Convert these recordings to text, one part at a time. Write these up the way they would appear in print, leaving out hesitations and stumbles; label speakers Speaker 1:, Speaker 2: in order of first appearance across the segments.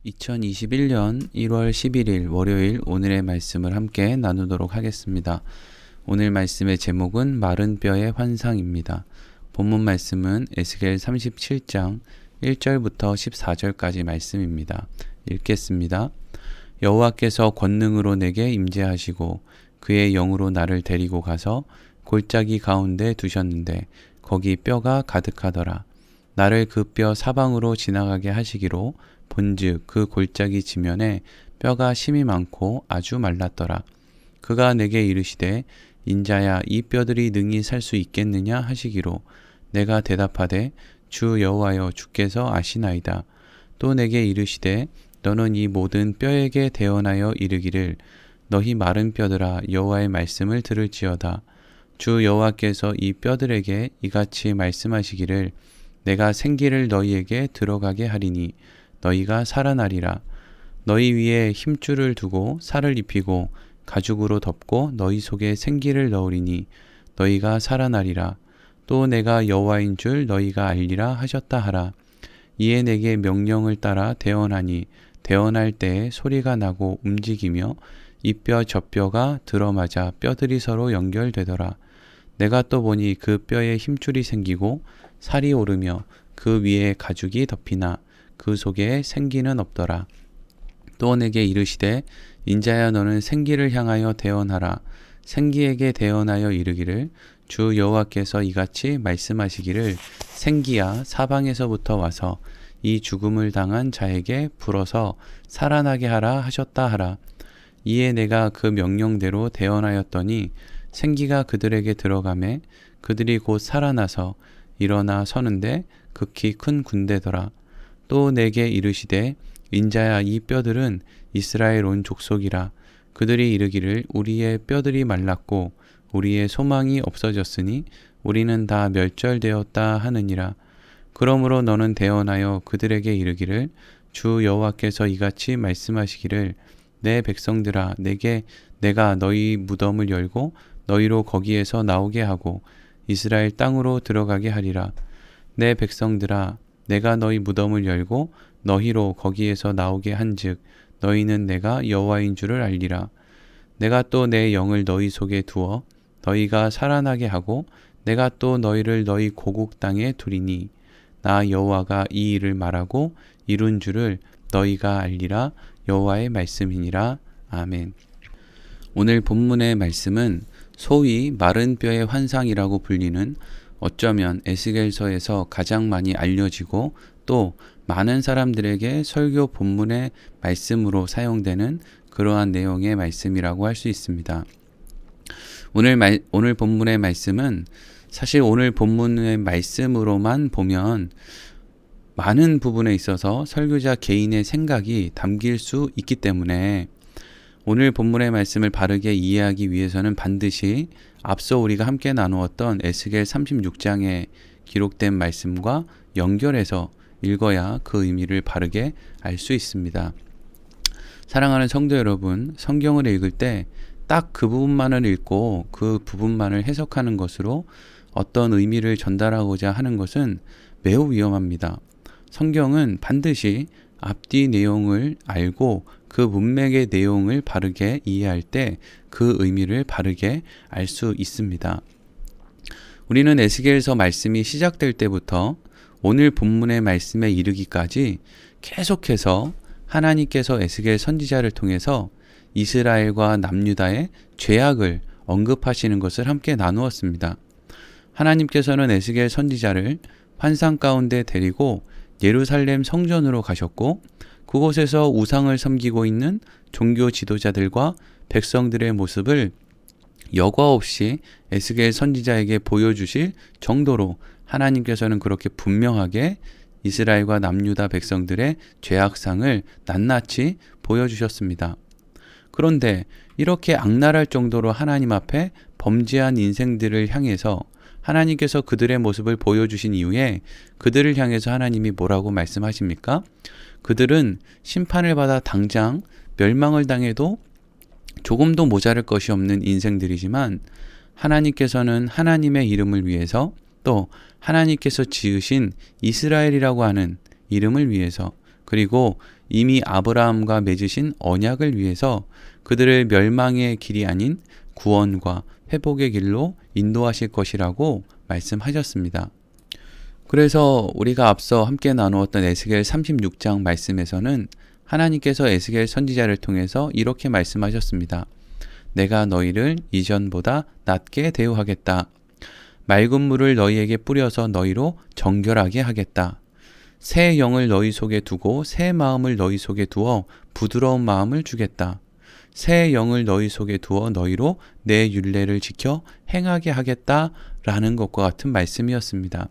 Speaker 1: 2021년 1월 11일 월요일 오늘의 말씀을 함께 나누도록 하겠습니다. 오늘 말씀의 제목은 마른 뼈의 환상입니다. 본문 말씀은 에스겔 37장 1절부터 14절까지 말씀입니다. 읽겠습니다. 여호와께서 권능으로 내게 임재하시고 그의 영으로 나를 데리고 가서 골짜기 가운데 두셨는데 거기 뼈가 가득하더라. 나를 그 뼈 사방으로 지나가게 하시기로 본즉 그 골짜기 지면에 뼈가 심이 많고 아주 말랐더라. 그가 내게 이르시되 인자야 이 뼈들이 능히 살 수 있겠느냐 하시기로 내가 대답하되 주 여호와여 주께서 아시나이다. 또 내게 이르시되 너는 이 모든 뼈에게 대언하여 이르기를 너희 마른 뼈들아 여호와의 말씀을 들을지어다. 주 여호와께서 이 뼈들에게 이같이 말씀하시기를 내가 생기를 너희에게 들어가게 하리니 너희가 살아나리라. 너희 위에 힘줄을 두고 살을 입히고 가죽으로 덮고 너희 속에 생기를 넣으리니 너희가 살아나리라. 또 내가 여호와인 줄 너희가 알리라 하셨다 하라. 이에 내게 명령을 따라 대언하니 대언할 때에 소리가 나고 움직이며 이 뼈 저 뼈가 들어맞아 뼈들이 서로 연결되더라. 내가 또 보니 그 뼈에 힘줄이 생기고 살이 오르며 그 위에 가죽이 덮이나 그 속에 생기는 없더라. 또 내게 이르시되 인자야 너는 생기를 향하여 대언하라. 생기에게 대언하여 이르기를 주 여호와께서 이같이 말씀하시기를 생기야 사방에서부터 와서 이 죽음을 당한 자에게 불어서 살아나게 하라 하셨다 하라. 이에 내가 그 명령대로 대언하였더니 생기가 그들에게 들어가매 그들이 곧 살아나서 일어나 서는데 극히 큰 군대더라. 또 내게 이르시되 인자야 이 뼈들은 이스라엘 온 족속이라. 그들이 이르기를 우리의 뼈들이 말랐고 우리의 소망이 없어졌으니 우리는 다 멸절되었다 하느니라. 그러므로 너는 대언하여 그들에게 이르기를 주 여호와께서 이같이 말씀하시기를 내 백성들아 내가 너희 무덤을 열고 너희로 거기에서 나오게 하고 이스라엘 땅으로 들어가게 하리라. 내 백성들아 내가 너희 무덤을 열고 너희로 거기에서 나오게 한즉 너희는 내가 여호와인 줄을 알리라. 내가 또 내 영을 너희 속에 두어 너희가 살아나게 하고 내가 또 너희를 너희 고국 땅에 두리니 나 여호와가 이 일을 말하고 이룬 줄을 너희가 알리라. 여호와의 말씀이니라. 아멘. 오늘 본문의 말씀은 소위 마른 뼈의 환상이라고 불리는 어쩌면 에스겔서에서 가장 많이 알려지고 또 많은 사람들에게 설교 본문의 말씀으로 사용되는 그러한 내용의 말씀이라고 할 수 있습니다. 오늘 본문의 말씀은 사실 오늘 본문의 말씀으로만 보면 많은 부분에 있어서 설교자 개인의 생각이 담길 수 있기 때문에 오늘 본문의 말씀을 바르게 이해하기 위해서는 반드시 앞서 우리가 함께 나누었던 에스겔 36장에 기록된 말씀과 연결해서 읽어야 그 의미를 바르게 알 수 있습니다. 사랑하는 성도 여러분, 성경을 읽을 때 딱 그 부분만을 읽고 그 부분만을 해석하는 것으로 어떤 의미를 전달하고자 하는 것은 매우 위험합니다. 성경은 반드시 앞뒤 내용을 알고 그 문맥의 내용을 바르게 이해할 때 그 의미를 바르게 알 수 있습니다. 우리는 에스겔서 말씀이 시작될 때부터 오늘 본문의 말씀에 이르기까지 계속해서 하나님께서 에스겔 선지자를 통해서 이스라엘과 남유다의 죄악을 언급하시는 것을 함께 나누었습니다. 하나님께서는 에스겔 선지자를 환상 가운데 데리고 예루살렘 성전으로 가셨고 그곳에서 우상을 섬기고 있는 종교 지도자들과 백성들의 모습을 여과 없이 에스겔 선지자에게 보여주실 정도로 하나님께서는 그렇게 분명하게 이스라엘과 남유다 백성들의 죄악상을 낱낱이 보여주셨습니다. 그런데 이렇게 악랄할 정도로 하나님 앞에 범죄한 인생들을 향해서 하나님께서 그들의 모습을 보여주신 이후에 그들을 향해서 하나님이 뭐라고 말씀하십니까? 그들은 심판을 받아 당장 멸망을 당해도 조금도 모자랄 것이 없는 인생들이지만 하나님께서는 하나님의 이름을 위해서 또 하나님께서 지으신 이스라엘이라고 하는 이름을 위해서 그리고 이미 아브라함과 맺으신 언약을 위해서 그들을 멸망의 길이 아닌 구원과 회복의 길로 인도하실 것이라고 말씀하셨습니다. 그래서 우리가 앞서 함께 나누었던 에스겔 36장 말씀에서는 하나님께서 에스겔 선지자를 통해서 이렇게 말씀하셨습니다. 내가 너희를 이전보다 낮게 대우하겠다. 맑은 물을 너희에게 뿌려서 너희로 정결하게 하겠다. 새 영을 너희 속에 두고 새 마음을 너희 속에 두어 부드러운 마음을 주겠다. 새 영을 너희 속에 두어 너희로 내 율례를 지켜 행하게 하겠다라는 것과 같은 말씀이었습니다.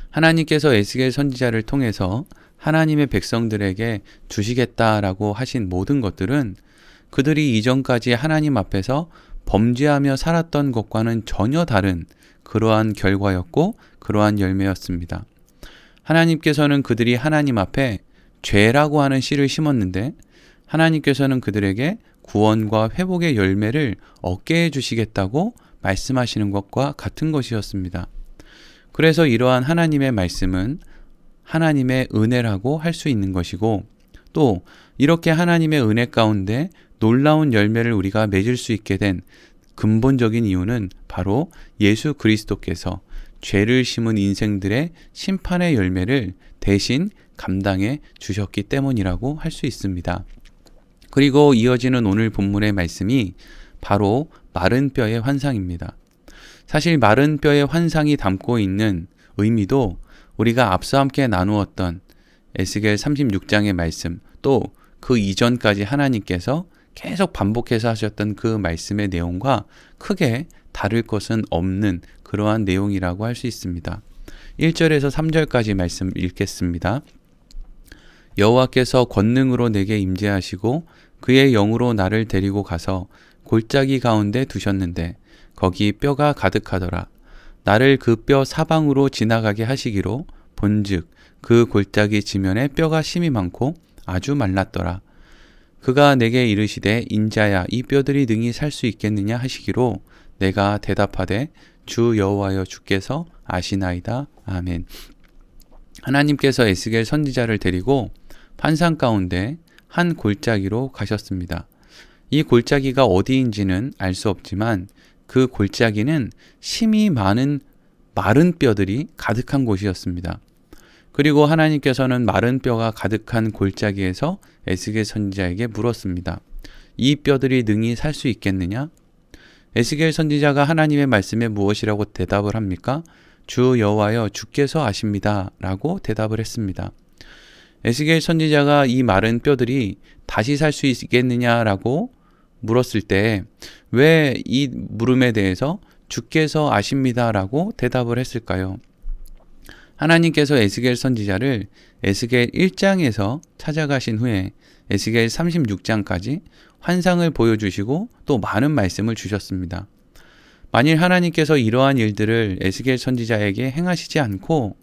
Speaker 1: 하나님께서 에스겔 선지자를 통해서 하나님의 백성들에게 주시겠다라고 하신 모든 것들은 그들이 이전까지 하나님 앞에서 범죄하며 살았던 것과는 전혀 다른 그러한 결과였고 그러한 열매였습니다. 하나님께서는 그들이 하나님 앞에 죄라고 하는 씨를 심었는데 하나님께서는 그들에게 구원과 회복의 열매를 얻게 해주시겠다고 말씀하시는 것과 같은 것이었습니다. 그래서 이러한 하나님의 말씀은 하나님의 은혜라고 할 수 있는 것이고 또 이렇게 하나님의 은혜 가운데 놀라운 열매를 우리가 맺을 수 있게 된 근본적인 이유는 바로 예수 그리스도께서 죄를 심은 인생들의 심판의 열매를 대신 감당해 주셨기 때문이라고 할 수 있습니다. 그리고 이어지는 오늘 본문의 말씀이 바로 마른 뼈의 환상입니다. 사실 마른 뼈의 환상이 담고 있는 의미도 우리가 앞서 함께 나누었던 에스겔 36장의 말씀 또 그 이전까지 하나님께서 계속 반복해서 하셨던 그 말씀의 내용과 크게 다를 것은 없는 그러한 내용이라고 할 수 있습니다. 1절에서 3절까지 말씀 읽겠습니다. 여호와께서 권능으로 내게 임재하시고 그의 영으로 나를 데리고 가서 골짜기 가운데 두셨는데 거기 뼈가 가득하더라. 나를 그 뼈 사방으로 지나가게 하시기로 본즉 그 골짜기 지면에 뼈가 심이 많고 아주 말랐더라. 그가 내게 이르시되 인자야 이 뼈들이 능히 살 수 있겠느냐 하시기로 내가 대답하되 주 여호와여 주께서 아시나이다. 아멘. 하나님께서 에스겔 선지자를 데리고 환상 가운데 한 골짜기로 가셨습니다. 이 골짜기가 어디인지는 알 수 없지만 그 골짜기는 심이 많은 마른 뼈들이 가득한 곳이었습니다. 그리고 하나님께서는 마른 뼈가 가득한 골짜기에서 에스겔 선지자에게 물었습니다. 이 뼈들이 능히 살 수 있겠느냐? 에스겔 선지자가 하나님의 말씀에 무엇이라고 대답을 합니까? 주 여호와여 주께서 아십니다. 라고 대답을 했습니다. 에스겔 선지자가 이 마른 뼈들이 다시 살 수 있겠느냐라고 물었을 때 왜 이 물음에 대해서 주께서 아십니다라고 대답을 했을까요? 하나님께서 에스겔 선지자를 에스겔 1장에서 찾아가신 후에 에스겔 36장까지 환상을 보여주시고 또 많은 말씀을 주셨습니다. 만일 하나님께서 이러한 일들을 에스겔 선지자에게 행하시지 않고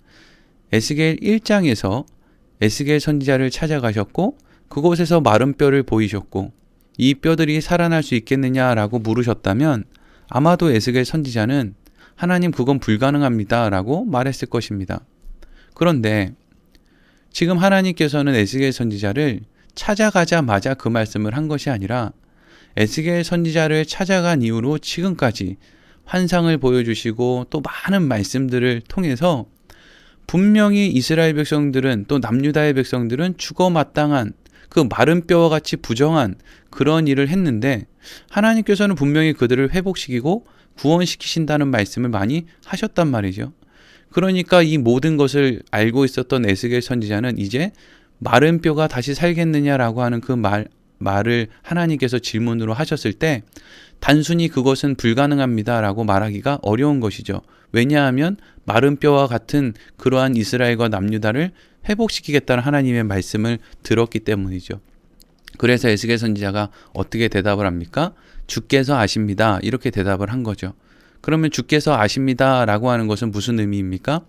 Speaker 1: 에스겔 1장에서 에스겔 선지자를 찾아가셨고 그곳에서 마른 뼈를 보이셨고 이 뼈들이 살아날 수 있겠느냐라고 물으셨다면 아마도 에스겔 선지자는 하나님 그건 불가능합니다 라고 말했을 것입니다. 그런데 지금 하나님께서는 에스겔 선지자를 찾아가자마자 그 말씀을 한 것이 아니라 에스겔 선지자를 찾아간 이후로 지금까지 환상을 보여주시고 또 많은 말씀들을 통해서 분명히 이스라엘 백성들은 또 남유다의 백성들은 죽어 마땅한 그 마른 뼈와 같이 부정한 그런 일을 했는데 하나님께서는 분명히 그들을 회복시키고 구원시키신다는 말씀을 많이 하셨단 말이죠. 그러니까 이 모든 것을 알고 있었던 에스겔 선지자는 이제 마른 뼈가 다시 살겠느냐라고 하는 그 말을 하나님께서 질문으로 하셨을 때 단순히 그것은 불가능합니다라고 말하기가 어려운 것이죠. 왜냐하면 마른 뼈와 같은 그러한 이스라엘과 남유다를 회복시키겠다는 하나님의 말씀을 들었기 때문이죠. 그래서 에스겔 선지자가 어떻게 대답을 합니까? 주께서 아십니다. 이렇게 대답을 한 거죠. 그러면 주께서 아십니다 라고 하는 것은 무슨 의미입니까?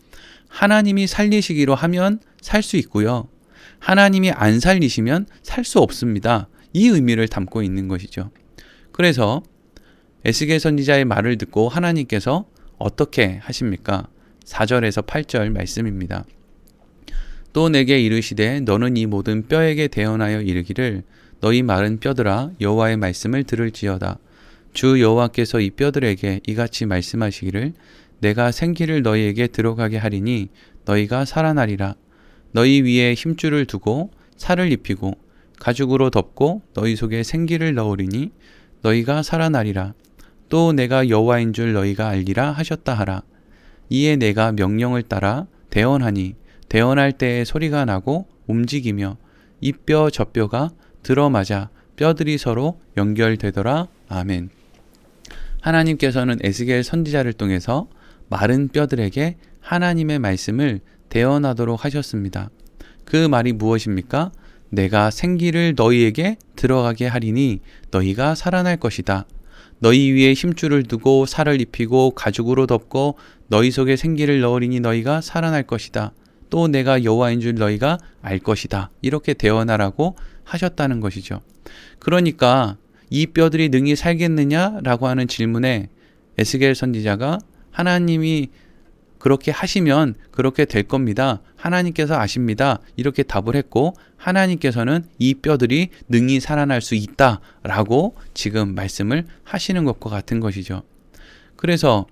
Speaker 1: 하나님이 살리시기로 하면 살 수 있고요. 하나님이 안 살리시면 살 수 없습니다. 이 의미를 담고 있는 것이죠. 그래서 에스겔 선지자의 말을 듣고 하나님께서 어떻게 하십니까? 4절에서 8절 말씀입니다. 또 내게 이르시되 너는 이 모든 뼈에게 대언하여 이르기를 너희 마른 뼈들아 여호와의 말씀을 들을지어다. 주 여호와께서 이 뼈들에게 이같이 말씀하시기를 내가 생기를 너희에게 들어가게 하리니 너희가 살아나리라. 너희 위에 힘줄을 두고 살을 입히고 가죽으로 덮고 너희 속에 생기를 넣으리니 너희가 살아나리라. 또 내가 여호와인 줄 너희가 알리라 하셨다 하라. 이에 내가 명령을 따라 대언하니 대언할 때에 소리가 나고 움직이며 이 뼈 저 뼈가 들어맞아 뼈들이 서로 연결되더라. 아멘. 하나님께서는 에스겔 선지자를 통해서 마른 뼈들에게 하나님의 말씀을 대언하도록 하셨습니다. 그 말이 무엇입니까? 내가 생기를 너희에게 들어가게 하리니 너희가 살아날 것이다. 너희 위에 힘줄을 두고 살을 입히고 가죽으로 덮고 너희 속에 생기를 넣으리니 너희가 살아날 것이다. 또 내가 여호와인 줄 너희가 알 것이다. 이렇게 대언하라고 하셨다는 것이죠. 그러니까 이 뼈들이 능히 살겠느냐라고 하는 질문에 에스겔 선지자가 하나님이 그렇게 하시면 그렇게 될 겁니다. 하나님께서 아십니다. 이렇게 답을 했고 하나님께서는 이 뼈들이 능히 살아날 수 있다라고 지금 말씀을 하시는 것과 같은 것이죠. 그래서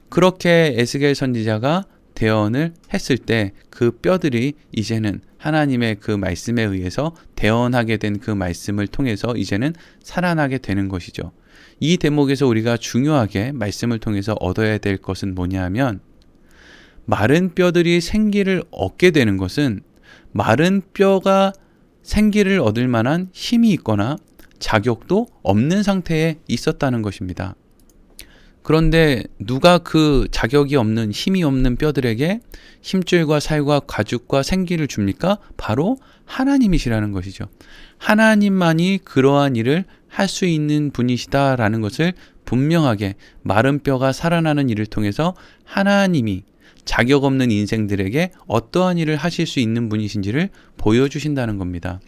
Speaker 1: 그렇게 에스겔 선지자가 대언을 했을 때 그 뼈들이 이제는 하나님의 그 말씀에 의해서 대언하게 된 그 말씀을 통해서 이제는 살아나게 되는 것이죠. 이 대목에서 우리가 중요하게 말씀을 통해서 얻어야 될 것은 뭐냐 하면 마른 뼈들이 생기를 얻게 되는 것은 마른 뼈가 생기를 얻을 만한 힘이 있거나 자격도 없는 상태에 있었다는 것입니다. 그런데 누가 그 자격이 없는 힘이 없는 뼈들에게 힘줄과 살과 가죽과 생기를 줍니까? 바로 하나님이시라는 것이죠. 하나님만이 그러한 일을 할 수 있는 분이시다라는 것을 분명하게 마른 뼈가 살아나는 일을 통해서 하나님이 자격 없는 인생들에게 어떠한 일을 하실 수 있는 분이신지를 보여주신다는 겁니다.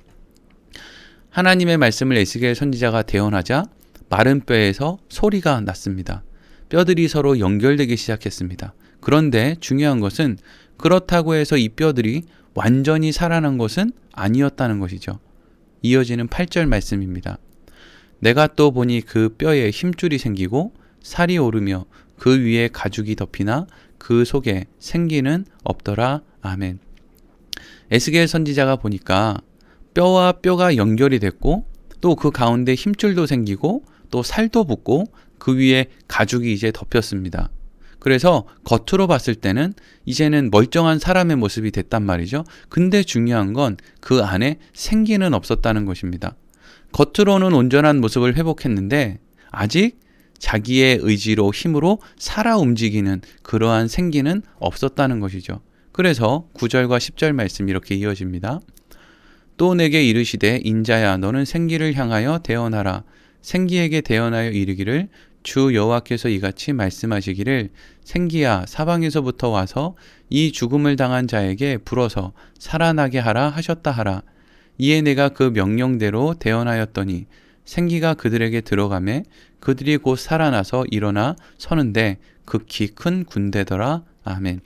Speaker 1: 하나님의 말씀을 에스겔 선지자가 대언하자 마른 뼈에서 소리가 났습니다. 뼈들이 서로 연결되기 시작했습니다. 그런데 중요한 것은 그렇다고 해서 이 뼈들이 완전히 살아난 것은 아니었다는 것이죠. 이어지는 8절 말씀입니다. 내가 또 보니 그 뼈에 힘줄이 생기고 살이 오르며 그 위에 가죽이 덮이나 그 속에 생기는 없더라. 아멘. 에스겔 선지자가 보니까 뼈와 뼈가 연결이 됐고 또 그 가운데 힘줄도 생기고 또 살도 붙고 그 위에 가죽이 이제 덮였습니다. 그래서 겉으로 봤을 때는 이제는 멀쩡한 사람의 모습이 됐단 말이죠. 근데 중요한 건 그 안에 생기는 없었다는 것입니다. 겉으로는 온전한 모습을 회복했는데 아직 자기의 의지로 힘으로 살아 움직이는 그러한 생기는 없었다는 것이죠. 그래서 9절과 10절 말씀 이렇게 이어집니다. 또 내게 이르시되 인자야 너는 생기를 향하여 대언하라. 생기에게 대언하여 이르기를 주 여호와께서 이같이 말씀하시기를 생기야 사방에서부터 와서 이 죽음을 당한 자에게 불어서 살아나게 하라 하셨다 하라. 이에 내가 그 명령대로 대언하였더니 생기가 그들에게 들어가매 그들이 곧 살아나서 일어나 서는데 극히 큰 군대더라. 아멘.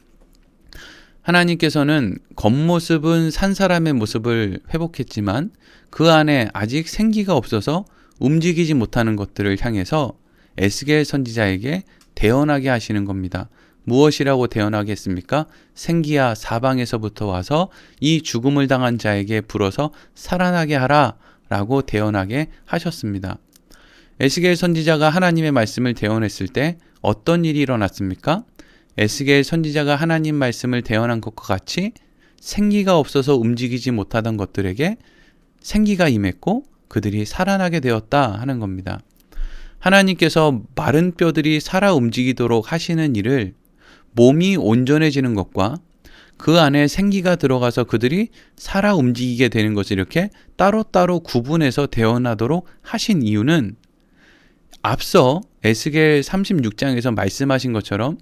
Speaker 1: 하나님께서는 겉모습은 산 사람의 모습을 회복했지만 그 안에 아직 생기가 없어서 움직이지 못하는 것들을 향해서 에스겔 선지자에게 대언하게 하시는 겁니다. 무엇이라고 대언하게 했습니까? 생기야 사방에서부터 와서 이 죽음을 당한 자에게 불어서 살아나게 하라 라고 대언하게 하셨습니다. 에스겔 선지자가 하나님의 말씀을 대언했을 때 어떤 일이 일어났습니까? 에스겔 선지자가 하나님 말씀을 대언한 것과 같이 생기가 없어서 움직이지 못하던 것들에게 생기가 임했고 그들이 살아나게 되었다 하는 겁니다. 하나님께서 마른 뼈들이 살아 움직이도록 하시는 일을 몸이 온전해지는 것과 그 안에 생기가 들어가서 그들이 살아 움직이게 되는 것을 이렇게 따로따로 구분해서 대언하도록 하신 이유는 앞서 에스겔 36장에서 말씀하신 것처럼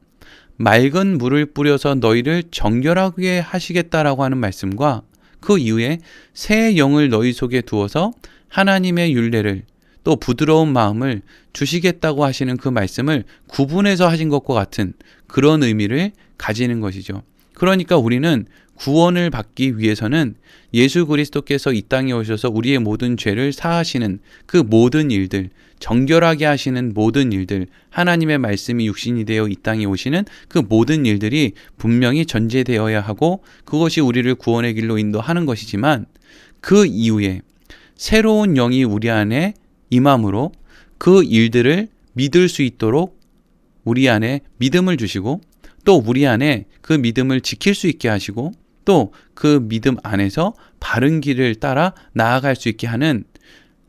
Speaker 1: 맑은 물을 뿌려서 너희를 정결하게 하시겠다라고 하는 말씀과 그 이후에 새 영을 너희 속에 두어서 하나님의 율례를 또 부드러운 마음을 주시겠다고 하시는 그 말씀을 구분해서 하신 것과 같은 그런 의미를 가지는 것이죠. 그러니까 우리는 구원을 받기 위해서는 예수 그리스도께서 이 땅에 오셔서 우리의 모든 죄를 사하시는 그 모든 일들, 정결하게 하시는 모든 일들, 하나님의 말씀이 육신이 되어 이 땅에 오시는 그 모든 일들이 분명히 전제되어야 하고 그것이 우리를 구원의 길로 인도하는 것이지만 그 이후에 새로운 영이 우리 안에 임함으로 그 일들을 믿을 수 있도록 우리 안에 믿음을 주시고 또 우리 안에 그 믿음을 지킬 수 있게 하시고 또 그 믿음 안에서 바른 길을 따라 나아갈 수 있게 하는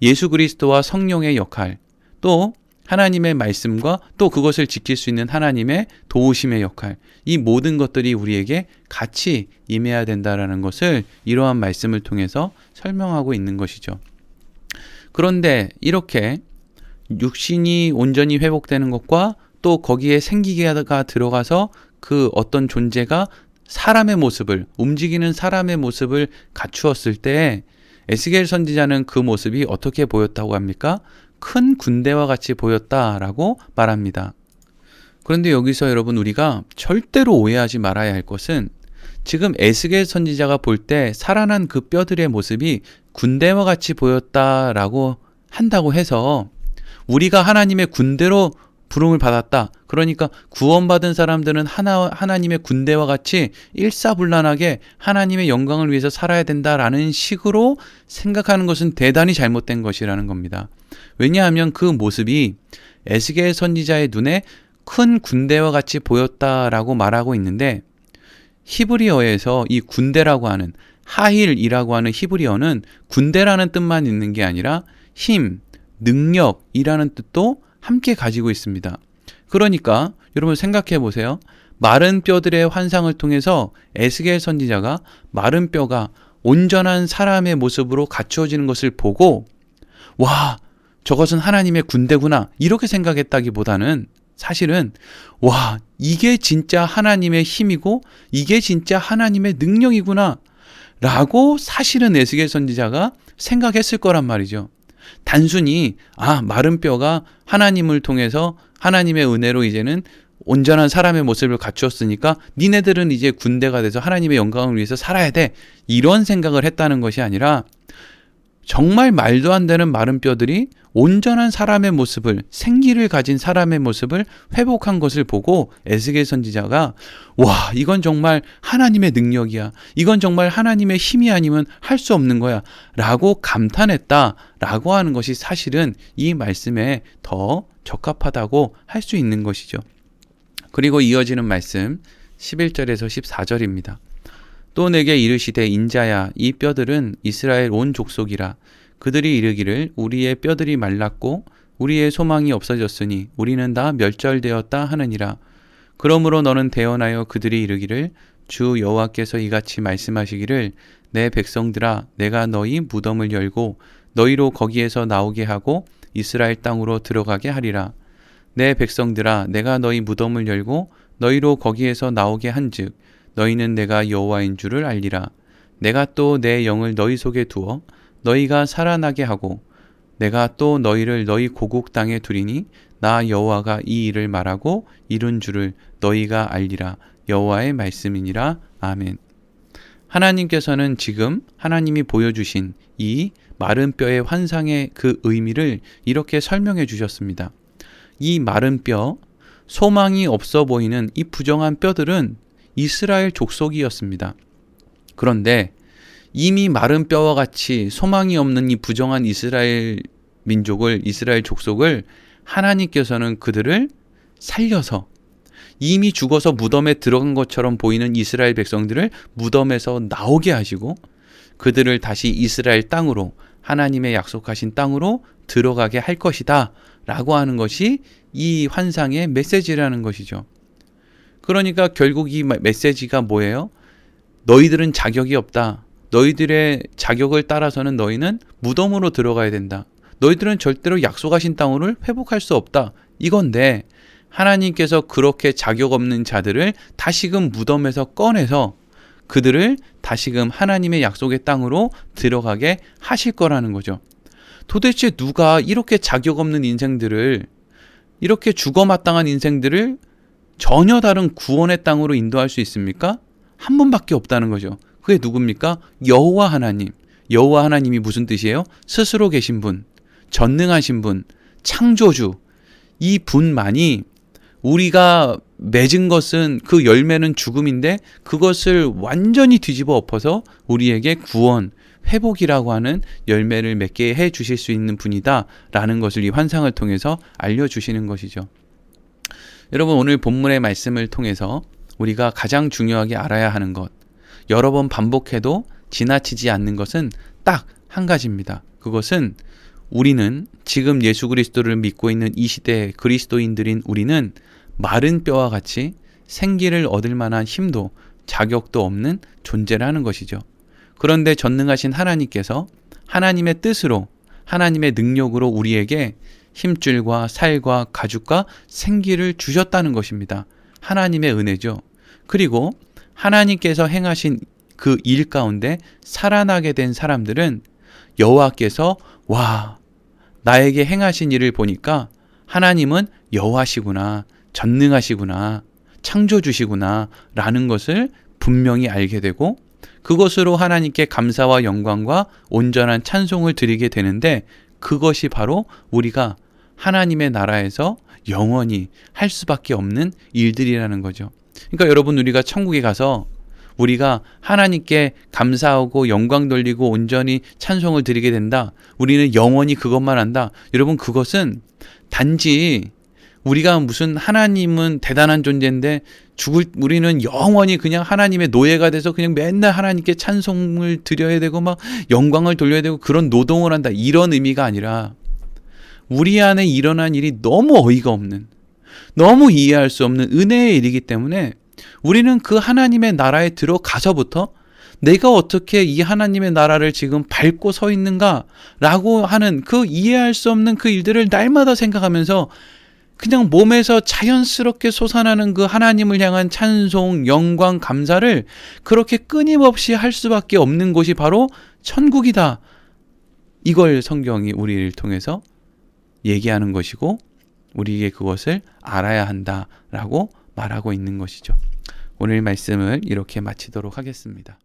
Speaker 1: 예수 그리스도와 성령의 역할, 또 하나님의 말씀과 또 그것을 지킬 수 있는 하나님의 도우심의 역할, 이 모든 것들이 우리에게 같이 임해야 된다라는 것을 이러한 말씀을 통해서 설명하고 있는 것이죠. 그런데 이렇게 육신이 온전히 회복되는 것과 또 거기에 생기가 들어가서 그 어떤 존재가 사람의 모습을, 움직이는 사람의 모습을 갖추었을 때 에스겔 선지자는 그 모습이 어떻게 보였다고 합니까? 큰 군대와 같이 보였다라고 말합니다. 그런데 여기서 여러분 우리가 절대로 오해하지 말아야 할 것은 지금 에스겔 선지자가 볼 때 살아난 그 뼈들의 모습이 군대와 같이 보였다라고 한다고 해서 우리가 하나님의 군대로 부름을 받았다. 그러니까 구원받은 사람들은 하나님의 군대와 같이 일사불란하게 하나님의 영광을 위해서 살아야 된다라는 식으로 생각하는 것은 대단히 잘못된 것이라는 겁니다. 왜냐하면 그 모습이 에스겔 선지자의 눈에 큰 군대와 같이 보였다라고 말하고 있는데 히브리어에서 이 군대라고 하는 하힐이라고 하는 히브리어는 군대라는 뜻만 있는 게 아니라 힘, 능력이라는 뜻도 함께 가지고 있습니다. 그러니까 여러분 생각해 보세요. 마른 뼈들의 환상을 통해서 에스겔 선지자가 마른 뼈가 온전한 사람의 모습으로 갖추어지는 것을 보고 와, 저것은 하나님의 군대구나 이렇게 생각했다기보다는 사실은 와, 이게 진짜 하나님의 힘이고 이게 진짜 하나님의 능력이구나 라고 사실은 에스겔 선지자가 생각했을 거란 말이죠. 단순히 마른 뼈가 하나님을 통해서 하나님의 은혜로 이제는 온전한 사람의 모습을 갖추었으니까 니네들은 이제 군대가 돼서 하나님의 영광을 위해서 살아야 돼 이런 생각을 했다는 것이 아니라 정말 말도 안 되는 마른 뼈들이 온전한 사람의 모습을, 생기를 가진 사람의 모습을 회복한 것을 보고 에스겔 선지자가 와, 이건 정말 하나님의 능력이야. 이건 정말 하나님의 힘이 아니면 할 수 없는 거야. 라고 감탄했다라고 하는 것이 사실은 이 말씀에 더 적합하다고 할 수 있는 것이죠. 그리고 이어지는 말씀 11절에서 14절입니다. 또 내게 이르시되 인자야 이 뼈들은 이스라엘 온 족속이라 그들이 이르기를 우리의 뼈들이 말랐고 우리의 소망이 없어졌으니 우리는 다 멸절되었다 하느니라. 그러므로 너는 대언하여 그들이 이르기를 주 여호와께서 이같이 말씀하시기를 내 백성들아 내가 너희 무덤을 열고 너희로 거기에서 나오게 하고 이스라엘 땅으로 들어가게 하리라. 내 백성들아 내가 너희 무덤을 열고 너희로 거기에서 나오게 한즉 너희는 내가 여호와인 줄을 알리라. 내가 또 내 영을 너희 속에 두어 너희가 살아나게 하고 내가 또 너희를 너희 고국 땅에 두리니 나 여호와가 이 일을 말하고 이룬 줄을 너희가 알리라. 여호와의 말씀이니라. 아멘. 하나님께서는 지금 하나님이 보여주신 이 마른 뼈의 환상의 그 의미를 이렇게 설명해 주셨습니다. 이 마른 뼈, 소망이 없어 보이는 이 부정한 뼈들은 이스라엘 족속이었습니다. 그런데 이미 마른 뼈와 같이 소망이 없는 이 부정한 이스라엘 민족을, 이스라엘 족속을 하나님께서는 그들을 살려서 이미 죽어서 무덤에 들어간 것처럼 보이는 이스라엘 백성들을 무덤에서 나오게 하시고 그들을 다시 이스라엘 땅으로, 하나님의 약속하신 땅으로 들어가게 할 것이다 라고 하는 것이 이 환상의 메시지라는 것이죠. 그러니까 결국 이 메시지가 뭐예요? 너희들은 자격이 없다. 너희들의 자격을 따라서는 너희는 무덤으로 들어가야 된다. 너희들은 절대로 약속하신 땅을 회복할 수 없다. 이건데 하나님께서 그렇게 자격 없는 자들을 다시금 무덤에서 꺼내서 그들을 다시금 하나님의 약속의 땅으로 들어가게 하실 거라는 거죠. 도대체 누가 이렇게 자격 없는 인생들을, 이렇게 죽어마땅한 인생들을 전혀 다른 구원의 땅으로 인도할 수 있습니까? 한 분밖에 없다는 거죠. 그게 누굽니까? 여호와 하나님. 여호와 하나님이 무슨 뜻이에요? 스스로 계신 분, 전능하신 분, 창조주. 이 분만이 우리가 맺은 것은 그 열매는 죽음인데 그것을 완전히 뒤집어 엎어서 우리에게 구원, 회복이라고 하는 열매를 맺게 해 주실 수 있는 분이다라는 것을 이 환상을 통해서 알려주시는 것이죠. 여러분, 오늘 본문의 말씀을 통해서 우리가 가장 중요하게 알아야 하는 것, 여러 번 반복해도 지나치지 않는 것은 딱 한 가지입니다. 그것은 우리는 지금 예수 그리스도를 믿고 있는 이 시대 그리스도인들인 우리는 마른 뼈와 같이 생기를 얻을 만한 힘도 자격도 없는 존재라는 것이죠. 그런데 전능하신 하나님께서 하나님의 뜻으로 하나님의 능력으로 우리에게 힘줄과 살과 가죽과 생기를 주셨다는 것입니다. 하나님의 은혜죠. 그리고 하나님께서 행하신 그 일 가운데 살아나게 된 사람들은 여호와께서 와, 나에게 행하신 일을 보니까 하나님은 여호와시구나, 전능하시구나, 창조주시구나 라는 것을 분명히 알게 되고 그것으로 하나님께 감사와 영광과 온전한 찬송을 드리게 되는데 그것이 바로 우리가 하나님의 나라에서 영원히 할 수밖에 없는 일들이라는 거죠. 그러니까 여러분, 우리가 천국에 가서 우리가 하나님께 감사하고 영광 돌리고 온전히 찬송을 드리게 된다. 우리는 영원히 그것만 한다. 여러분, 그것은 단지 우리가 무슨 하나님은 대단한 존재인데 우리는 영원히 그냥 하나님의 노예가 돼서 그냥 맨날 하나님께 찬송을 드려야 되고 막 영광을 돌려야 되고 그런 노동을 한다. 이런 의미가 아니라 우리 안에 일어난 일이 너무 어이가 없는, 너무 이해할 수 없는 은혜의 일이기 때문에 우리는 그 하나님의 나라에 들어가서부터 내가 어떻게 이 하나님의 나라를 지금 밟고 서 있는가라고 하는 그 이해할 수 없는 그 일들을 날마다 생각하면서 그냥 몸에서 자연스럽게 솟아나는 그 하나님을 향한 찬송, 영광, 감사를 그렇게 끊임없이 할 수밖에 없는 곳이 바로 천국이다. 이걸 성경이 우리를 통해서 얘기하는 것이고 우리에게 그것을 알아야 한다라고 말하고 있는 것이죠. 오늘 말씀을 이렇게 마치도록 하겠습니다.